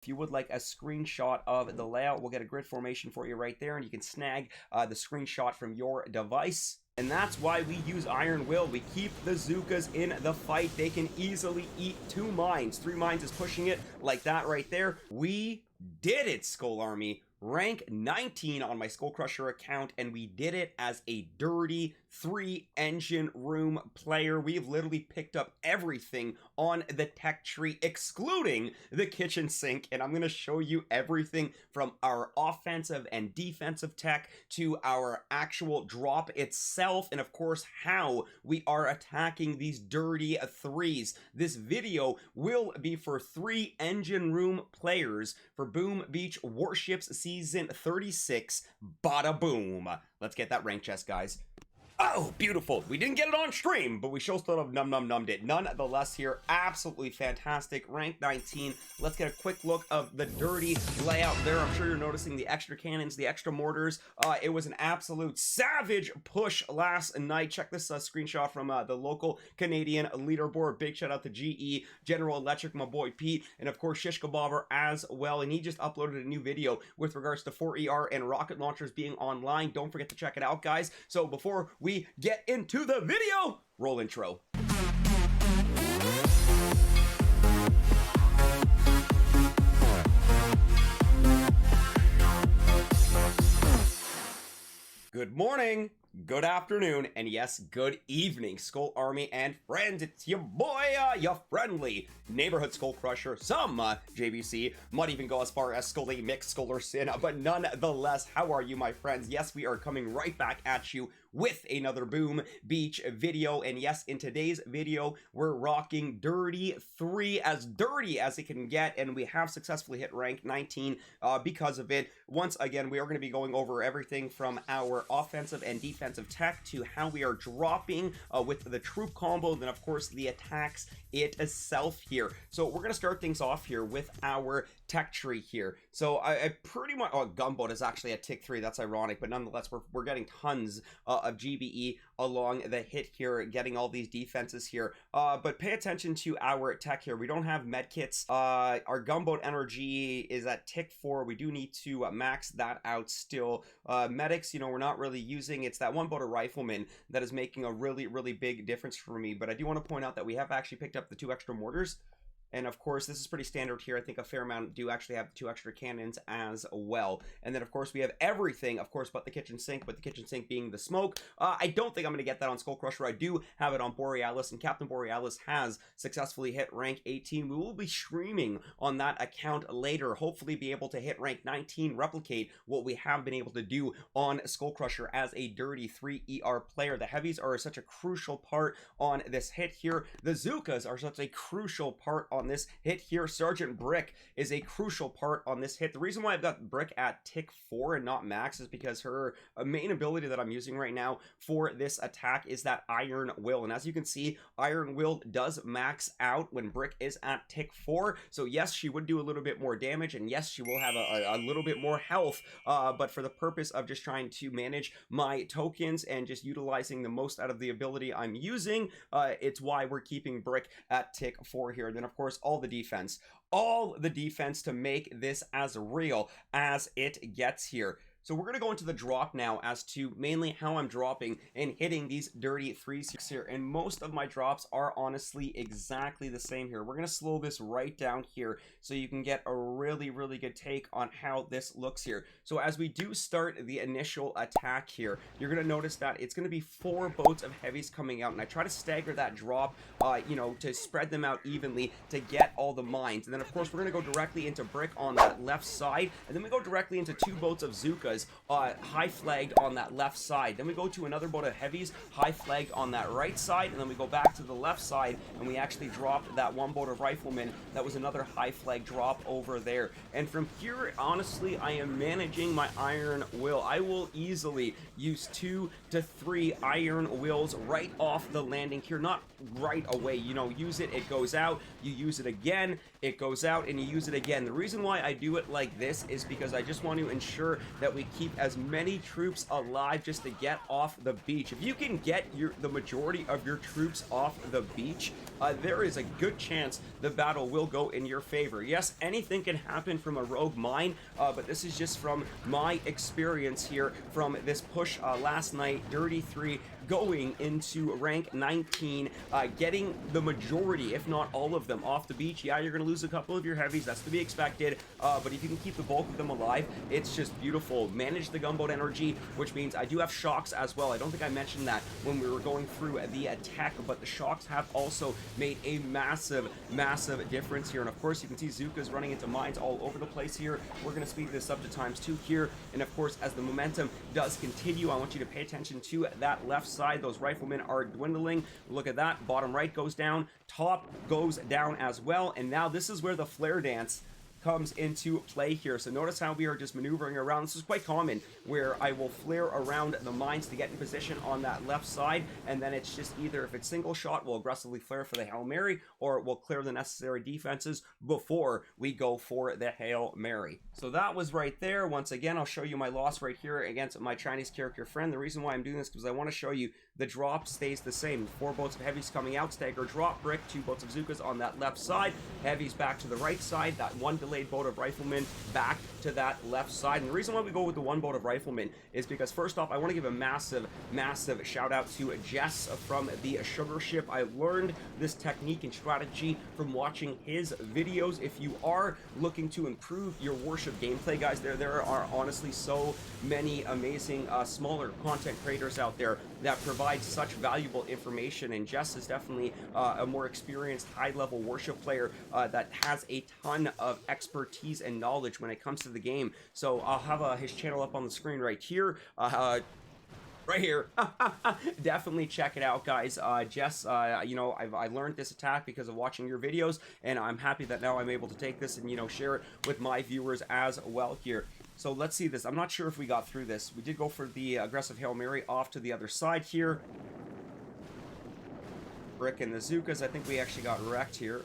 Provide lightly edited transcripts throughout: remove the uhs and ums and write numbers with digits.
If you would like a screenshot of the layout, we'll get a grid formation for you right there, and you can snag the screenshot from your device. And that's why we use Iron Will. We keep the Zookas in the fight. They can easily eat 2 mines. 3 mines is pushing it like that right there. We did it, Skull Army. Rank 19 on my SkullCrusher account, and we did it as a dirty 3-engine room player. We've literally picked up everything on the tech tree, excluding the kitchen sink, and I'm going to show you everything from our offensive and defensive tech to our actual drop itself, and of course how we are attacking these dirty 3s. This video will be for 3-engine room players for Boom Beach Warships Season 36, Bada Boom. Let's get that rank chest, guys. Oh, beautiful. We didn't get it on stream, but we sure still have numbed it. Nonetheless here, absolutely fantastic. Rank 19. Let's get a quick look of the dirty layout there. I'm sure you're noticing the extra cannons, the extra mortars. It was an absolute savage push last night. Check this screenshot from the local Canadian leaderboard. Big shout out to GE, General Electric, my boy Pete, and of course Shish Kebabber as well. And he just uploaded a new video with regards to 4ER and rocket launchers being online. Don't forget to check it out, guys. So before we get into the video, roll intro. Good morning, good afternoon, and yes, good evening, Skull Army and friends. It's your boy, your friendly neighborhood SkullCrusher. Some JBC might even go as far as Scully, Mick, Skullerson, but nonetheless, how are you, my friends? Yes, we are coming right back at you with another Boom Beach video, and yes, in today's video, we're rocking dirty 3, as dirty as it can get, and we have successfully hit rank 19 because of it. Once again, we are going to be going over everything from our offensive and defensive tech to how we are dropping with the troop combo, and then of course the attacks itself here. So we're going to start things off here with our tech tree here. So I pretty much, oh, Gunboat is actually at tick 3, that's ironic, but nonetheless we're getting tons of GBE along the hit here, getting all these defenses here, but pay attention to our tech here. We don't have medkits. Our Gunboat energy is at tick 4. We do need to max that out still. Medics, you know, we're not really using. It's that one boat of rifleman that is making a really big difference for me, but I do want to point out that we have actually picked up the 2 extra mortars. And of course, this is pretty standard here. I think a fair amount do actually have 2 extra cannons as well. And then, of course, we have everything, of course, but the kitchen sink, but the kitchen sink being the smoke. I don't think I'm going to get that on SkullCrusher. I do have it on Borealis, and Captain Borealis has successfully hit rank 18. We will be streaming on that account later. Hopefully be able to hit rank 19, replicate what we have been able to do on SkullCrusher as a dirty 3ER player. The heavies are such a crucial part on this hit here. The Zookas are such a crucial part on this hit here. Sergeant Brick is a crucial part on this hit. The reason why I've got Brick at tick 4 and not max is because her main ability that I'm using right now for this attack is that Iron Will, and as you can see, Iron Will does max out when Brick is at tick 4. So yes, she would do a little bit more damage, and yes, she will have a little bit more health, but for the purpose of just trying to manage my tokens and just utilizing the most out of the ability I'm using, it's why we're keeping Brick at tick 4 here. And then of course all the defense to make this as real as it gets here. So we're going to go into the drop now as to mainly how I'm dropping and hitting these dirty 3s here. And most of my drops are honestly exactly the same here. We're going to slow this right down here so you can get a really good take on how this looks here. So as we do start the initial attack here, you're going to notice that it's going to be 4 boats of heavies coming out. And I try to stagger that drop, you know, to spread them out evenly to get all the mines. And then of course we're going to go directly into Brick on that left side. And then we go directly into 2 boats of Zookas high flagged on that left side. Then we go to another boat of heavies high flagged on that right side, and then we go back to the left side and we actually dropped that 1 boat of riflemen. That was another high flag drop over there. And from here, honestly, I am managing my Iron Will. I will easily use 2 to 3 Iron Wills right off the landing here, not right away. You know, use it, it goes out, you use it again, it goes out, and you use it again. The reason why I do it like this is because I just want to ensure that we keep as many troops alive just to get off the beach. If you can get the majority of your troops off the beach, there is a good chance the battle will go in your favor. Yes, anything can happen from a rogue mine, but this is just from my experience here from this push last night, Dirty 3, going into rank 19, getting the majority, if not all of them, off the beach. Yeah, you're going to lose a couple of your heavies, that's to be expected, but if you can keep the bulk of them alive, it's just beautiful. Manage the gunboat energy, which means I do have shocks as well. I don't think I mentioned that when we were going through the attack, but the shocks have also made a massive difference here. And of course, you can see Zukas running into mines all over the place here. We're going to speed this up to ×2 here. And of course, as the momentum does continue, I want you to pay attention to that left side. Those riflemen are dwindling. Look at that. Bottom right goes down. Top goes down as well. And now this is where the flare dance comes into play here. So notice how we are just maneuvering around. This is quite common, where I will flare around the mines to get in position on that left side, and then it's just either, if it's single shot, we'll aggressively flare for the Hail Mary, or we'll clear the necessary defenses before we go for the Hail Mary. So that was right there. Once again, I'll show you my loss right here against my Chinese character friend. The reason why I'm doing this is because I want to show you the drop stays the same. 4 boats of heavies coming out, stagger drop, brick, 2 boats of Zukas on that left side, heavies back to the right side, that 1 delayed boat of riflemen back to that left side. And the reason why we go with the 1 boat of riflemen is because, first off, I want to give a massive shout out to Jess from the Sugar Ship. I learned this technique and strategy from watching his videos. If you are looking to improve your warship gameplay, guys, there are honestly so many amazing smaller content creators out there that provide such valuable information, and Jess is definitely a more experienced high-level warship player that has a ton of expertise and knowledge when it comes to the game. So I'll have his channel up on the screen right here. Right here. Definitely check it out, guys. Jess, you know, I learned this attack because of watching your videos, and I'm happy that now I'm able to take this and, you know, share it with my viewers as well here. So let's see this. I'm not sure if we got through this. We did go for the aggressive Hail Mary off to the other side here. Brick and the Zukas, I think we actually got wrecked here.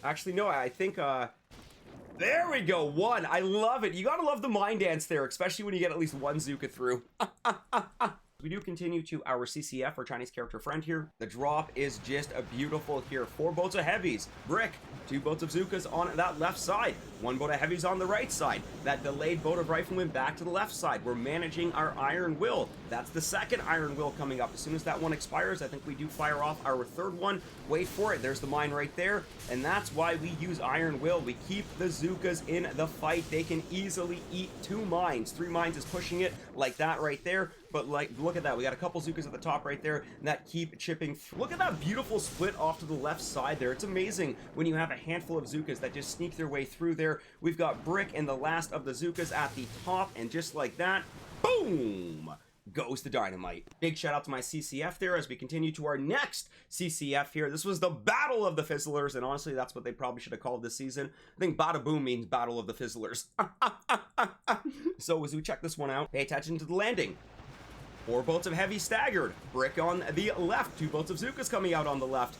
Actually, no, I think, there we go, 1. I love it. You gotta love the mine dance there, especially when you get at least 1 Zuka through. We do continue to our CCF, our Chinese character friend here. The drop is just a beautiful here. 4 boats of heavies, brick, 2 boats of Zukas on that left side, 1 boat of heavies on the right side, that delayed boat of riflemen back to the left side. We're managing our Iron Will. That's the 2nd Iron Will coming up. As soon as that one expires, I think we do fire off our 3rd one. Wait for it. There's the mine right there. And that's why we use Iron Will. We keep the Zukas in the fight. They can easily eat 2 mines. 3 mines is pushing it like that right there. But like, look at that. We got a couple Zukas at the top right there that keep chipping through. Look at that beautiful split off to the left side there. It's amazing when you have a handful of Zukas that just sneak their way through there. We've got Brick and the last of the Zukas at the top, and just like that, boom, goes the dynamite. Big shout out to my CCF there as we continue to our next CCF here. This was the Battle of the Fizzlers, and honestly, that's what they probably should have called this season. I think Bada Boom means Battle of the Fizzlers. So as we check this one out, pay attention to the landing. 4 boats of heavy staggered. Brick on the left. 2 boats of Zukas coming out on the left.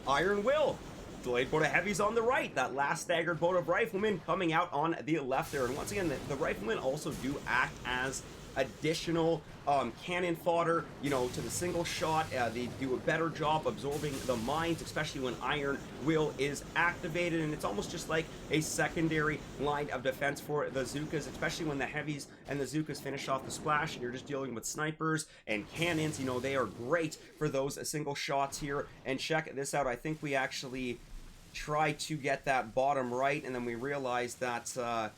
Iron Will. Delayed boat of heavies on the right. That last staggered boat of riflemen coming out on the left there. And once again, the riflemen also do act as additional cannon fodder, you know, to the single shot. They do a better job absorbing the mines, especially when Iron Will is activated, and it's almost just like a secondary line of defense for the Zukas, especially when the heavies and the Zukas finish off the splash and you're just dealing with snipers and cannons. You know, they are great for those single shots here. And check this out. I think we actually tried to get that bottom right, and then we realized that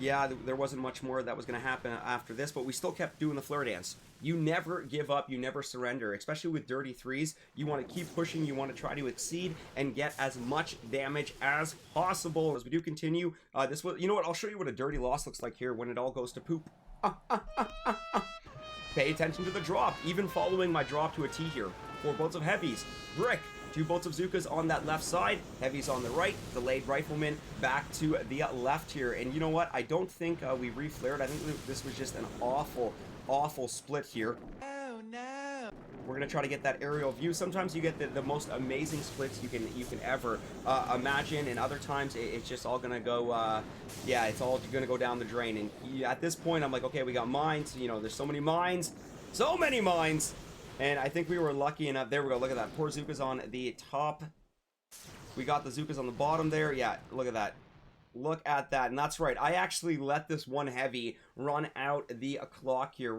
yeah, there wasn't much more that was going to happen after this, but we still kept doing the flare dance. You never give up, you never surrender, especially with Dirty 3s. You want to keep pushing, you want to try to exceed and get as much damage as possible. As we do continue, this was, you know what, I'll show you what a dirty loss looks like here when it all goes to poop. Pay attention to the drop, even following my drop to a T here. 4 boats of heavies, brick, 2 boats of Zukas on that left side, heavies on the right, delayed riflemen back to the left here. And you know what? I don't think we reflared. I think this was just an awful split here. Oh no! We're gonna try to get that aerial view. Sometimes you get the most amazing splits you can ever imagine, and other times it's just all gonna go. Yeah, it's all gonna go down the drain. And at this point, I'm like, okay, we got mines. You know, there's so many mines, so many mines. And I think we were lucky enough. There we go. Look at that. Poor Zuka's on the top We got the Zookas on the bottom there. Yeah, look at that. Look at that. And that's right. I actually let this one heavy run out the clock here.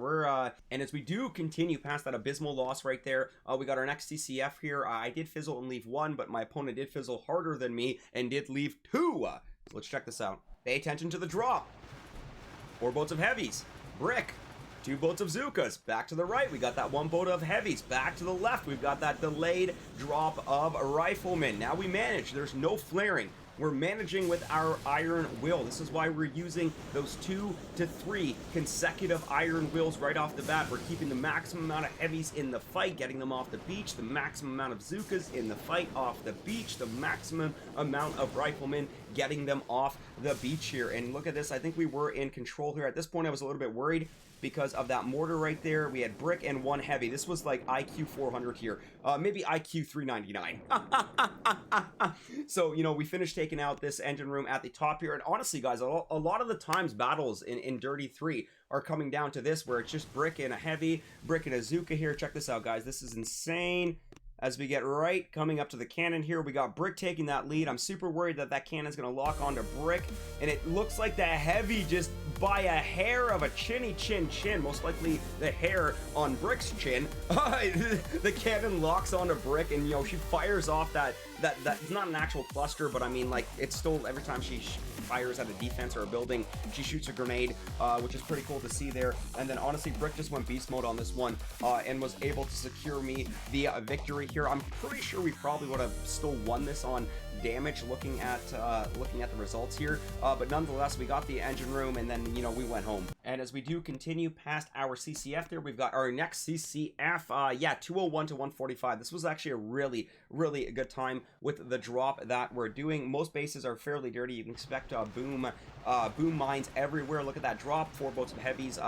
And as we do continue past that abysmal loss right there, we got our next CCF here. I did fizzle and leave one, but my opponent did fizzle harder than me and did leave two. So let's check this out. Pay attention to the drop. 4 boats of heavies. Brick. 2 boats of Zookas. Back to the right, we got that 1 boat of heavies. Back to the left, we've got that delayed drop of riflemen. Now we manage. There's no flaring. We're managing with our iron will. This is why we're using those 2 to 3 consecutive iron wills right off the bat. We're keeping the maximum amount of heavies in the fight, getting them off the beach, the maximum amount of Zookas in the fight off the beach, the maximum amount of riflemen getting them off the beach here. And look at this, I think we were in control here. At this point, I was a little bit worried because of that mortar right there. We had brick and 1 heavy. This was like IQ 400 here. Maybe IQ 399. So, you know, we finished taking out this engine room at the top here. And honestly, guys, a lot of the times battles in Dirty 3 are coming down to this, where it's just brick and a heavy, brick and a Zooka here. Check this out, guys. This is insane. As we get right coming up to the cannon here, we got brick taking that lead. I'm super worried that that cannon's going to lock onto brick, and it looks like the heavy just by a hair of a chinny chin, most likely the hair on brick's chin. The cannon locks onto brick, and you know, she fires off that it's not an actual cluster, but I mean, like, it's still, every time she fires at a defense or a building, she shoots a grenade, which is pretty cool to see there. And then honestly, brick just went beast mode on this one, and was able to secure me the victory here. I'm pretty sure we probably would have still won this on damage, looking at the results here, but nonetheless, we got the engine room, and then, you know, we went home. And as we do continue past our CCF there, we've got our next CCF, yeah, 201 to 145. This was actually a really good time with the drop that we're doing. Most bases are fairly dirty. You can expect boom mines everywhere. Look at that drop. 4 boats of heavies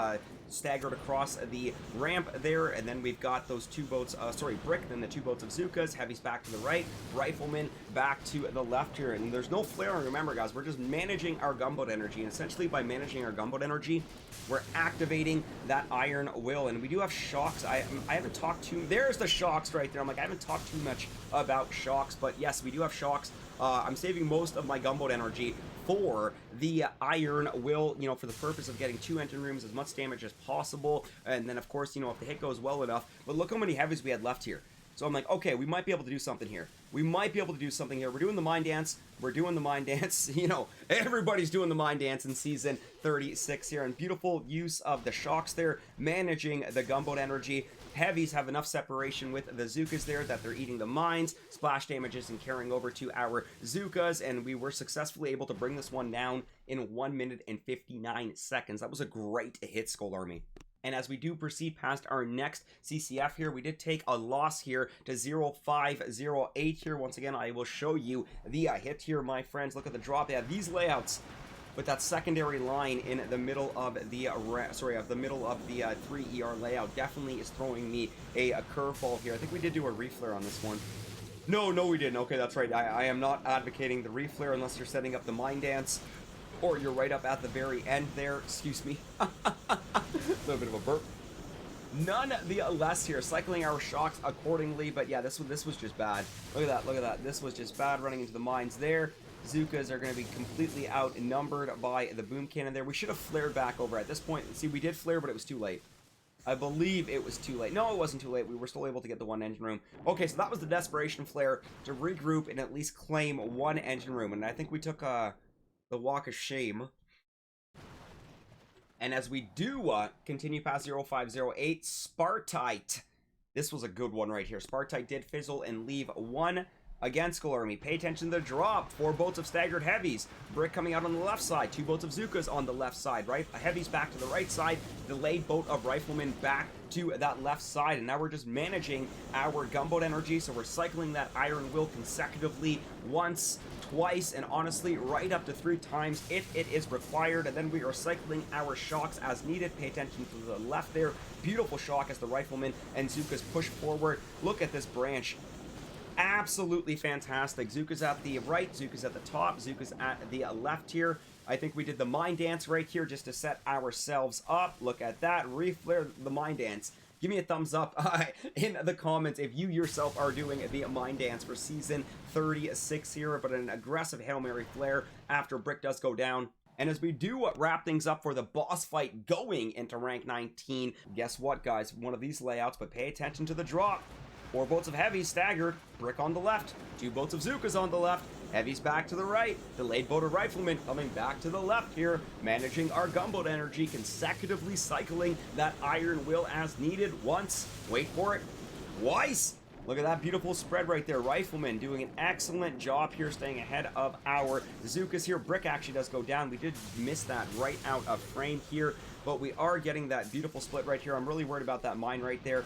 staggered across the ramp there, and then we've got those 2 boats, brick, then the 2 boats of Zookas, heavies back to the right, riflemen back to the left here, and there's no flaring. Remember, guys, we're just managing our gunboat energy, and essentially by managing our gunboat energy, we're activating that iron will. And we do have shocks. I haven't talked too, there's the shocks right there. I'm like, I haven't talked too much about shocks, but yes, we do have shocks. I'm saving most of my gunboat energy for the iron will, you know, for the purpose of getting 2 engine rooms, as much damage as possible, and then of course, you know, if the hit goes well enough. But look how many heavies we had left here. So I'm like, okay, we might be able to do something here. We're doing the mine dance. You know, everybody's doing the mine dance in season 36 here, and beautiful use of the shocks there, managing the gunboat energy. Heavies have enough separation with the Zookas there that they're eating the mines, splash damages, and carrying over to our Zookas, and we were successfully able to bring this one down in 1 minute and 59 seconds. That was a great hit, Skull Army. And as we do proceed past our next CCF here, we did take a loss here to 0508 here. Once again, I will show you the hit here, my friends. Look at the drop. They have these layouts with that secondary line in the middle of the 3ER layout. Definitely is throwing me a curveball here. I think we did do a reflare on this one. No, we didn't. Okay, that's right. I am not advocating the reflare unless you're setting up the mine dance, or you're right up at the very end there. Excuse me. A little bit of a burp. Nonetheless here, cycling our shocks accordingly, but yeah, this was just bad. Look at that. This was just bad, running into the mines there. Zookas are going to be completely outnumbered by the boom cannon there. We should have flared back over at this point. See, we did flare, but it was too late. I believe it was too late. No, it wasn't too late. We were still able to get the 1 engine room. Okay, so that was the desperation flare to regroup and at least claim 1 engine room. And I think we took the walk of shame. And as we do continue past 0508, Spartite. This was a good one right here. Spartite did fizzle and leave 1. Again, Skull Army, pay attention to the drop. 4 boats of staggered heavies. Brick coming out on the left side. 2 boats of Zookas on the left side, right? Heavies back to the right side. Delayed boat of riflemen back to that left side. And now we're just managing our gunboat energy. So we're cycling that iron will consecutively once, twice, and honestly, right up to 3 times if it is required. And then we are cycling our shocks as needed. Pay attention to the left there. Beautiful shock as the riflemen and Zookas push forward. Look at this branch. Absolutely fantastic. Zookas at the right, Zookas at the top, Zookas at the left here. I think we did the mine dance right here just to set ourselves up. Look at that. Reflare the mine dance. give me a thumbs up in the comments if you yourself are doing the mine dance for season 36 here, but an aggressive Hail Mary flare after Brick does go down. And as we do wrap things up for the boss fight going into rank 19, guess what, guys? One of these layouts, but pay attention to the drop. 4 boats of heavies staggered, Brick on the left, 2 boats of Zookas on the left, heavies back to the right, delayed boat of riflemen coming back to the left here, managing our gunboat energy, consecutively cycling that iron will as needed once, wait for it, twice. Look at that beautiful spread right there. Rifleman doing an excellent job here, staying ahead of our Zookas here. Brick actually does go down. We did miss that right out of frame here, but we are getting that beautiful split right here. I'm really worried about that mine right there.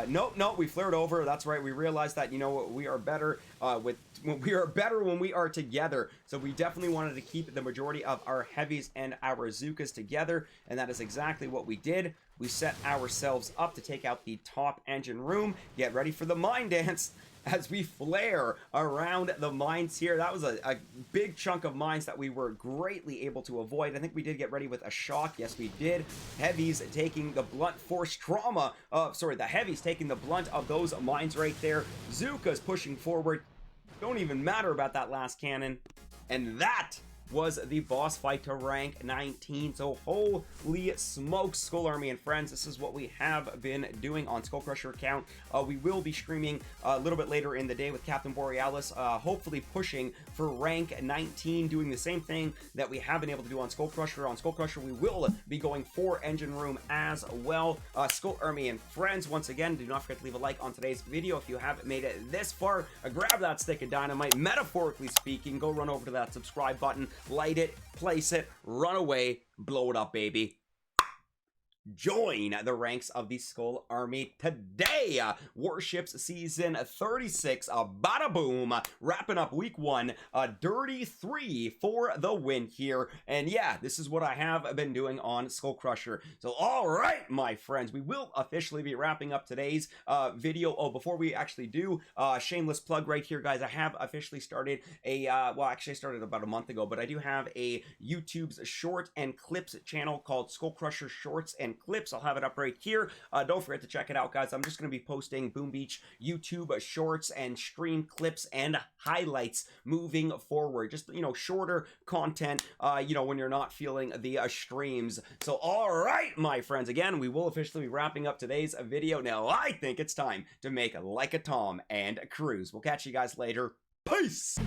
Nope, we flared over. That's right. We realized that, you know what, we are better when we are together. So we definitely wanted to keep the majority of our heavies and our Zookas together, and that is exactly what we did. We set ourselves up to take out the top engine room. Get ready for the mine dance as we flare around the mines here. That was a big chunk of mines that we were greatly able to avoid. I think we did get ready with a shock. Yes, we did. Heavies taking the blunt force trauma. The heavies taking the blunt of those mines right there. Zookas pushing forward. Don't even matter about that last cannon. And that was the boss fight to rank 19. So holy smokes, Skull Army and friends, this is what we have been doing on SkullCrusher account. We will be streaming a little bit later in the day with Captain Borealis, hopefully pushing for rank 19, doing the same thing that we have been able to do on SkullCrusher. On SkullCrusher, we will be going for engine room as well. Skull Army and friends, once again, do not forget to leave a like on today's video. If you haven't made it this far, grab that stick of dynamite, metaphorically speaking, go run over to that subscribe button, light it, place it, run away, blow it up, baby. Join the ranks of the Skull Army today. Warships season 36, Bada Boom, wrapping up week 1, dirty 3 for the win here. And yeah, this is what I have been doing on SkullCrusher. So all right, my friends, we will officially be wrapping up today's video. Oh, before we actually do, shameless plug right here, guys. I have officially started a well, actually I started about a month ago, but I do have a YouTube's short and clips channel called SkullCrusher Shorts and Clips. I'll have it up right here. Don't forget to check it out, guys. I'm just going to be posting Boom Beach YouTube shorts and stream clips and highlights moving forward. Just, you know, shorter content, you know, when you're not feeling the streams. So, all right, my friends, again, we will officially be wrapping up today's video. Now, I think it's time to make like a Tom and cruise. We'll catch you guys later. Peace!